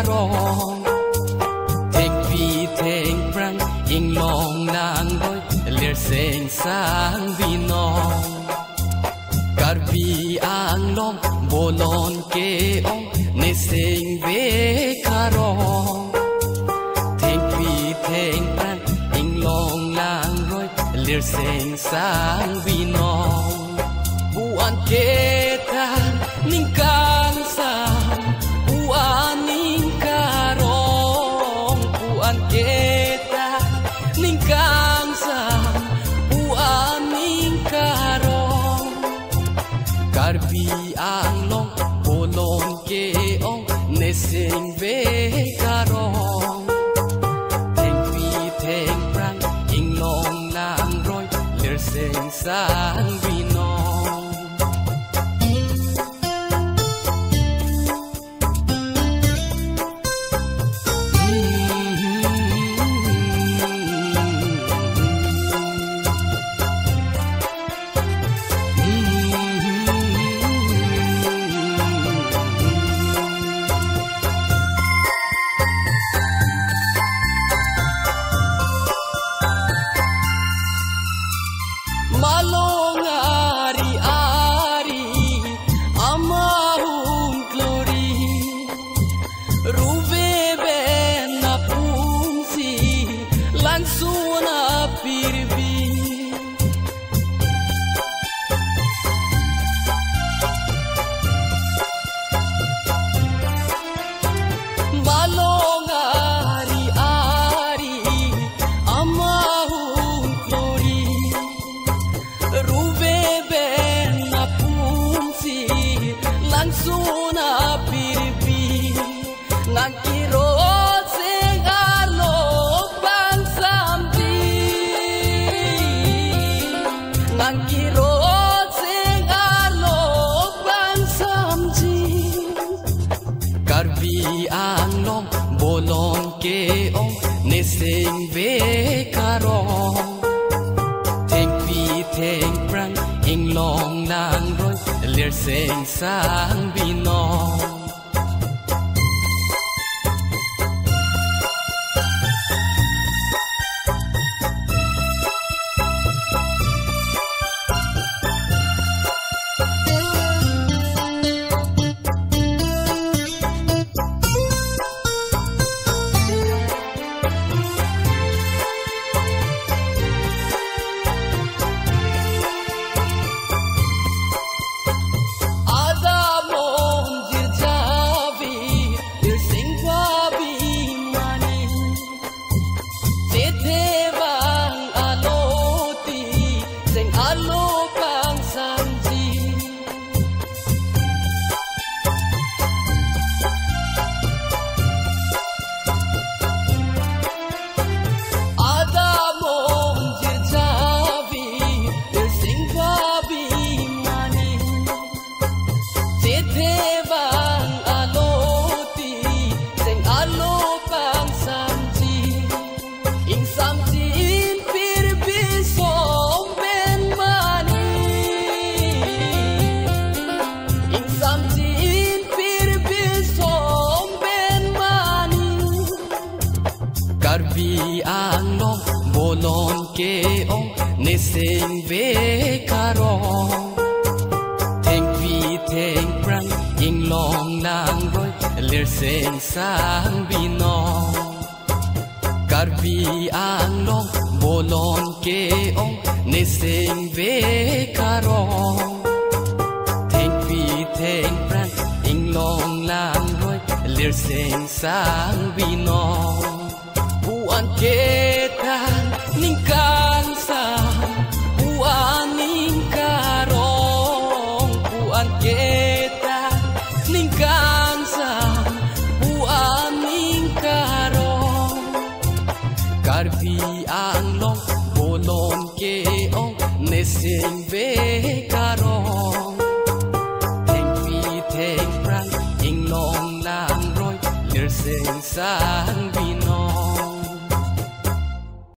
rong thèn vi thèn prang in long nang đôi liệt seng sang vi non car vi ang long bolon ke ong ne seng ve karong thèn vi thèn prang in long nang đôi liệt seng sang vi non buan ke ta ning kan sang buan ning karong buan ke ta ning kan sang buan ning karong karbi ang long bolon ke ong ne sing ve karong thèn vi thèn prang in long nam roi lir sing sang vi non malong ari ari amahun glory ruve ben na pungsi lansuna pirbi malong ari ari amahun glory ruve ben na pungsi langsung na pirpi ngakiro sing arlo bang samdi ngakiro sing arlo bang samdi karbi ang long bolong ke ong ne sing ve karong thèn prang in long nang roi lir seng sang vi non karbi ang long bolon ke ong ne sing ve karong thèn vi thèn prang in long nang roi lir seng sang vi non karbi ang long bolon ke ong ne sing ve karong thèn vi thèn prang in long nang roi lir seng sang vi non buan kita ning kan sang buan ning karong buan kita ning kan sang buan ning karong karbi ang long bolon ke ong ne sing ve karong thèn vi thèn prang in long nang roi lir seng sang vi non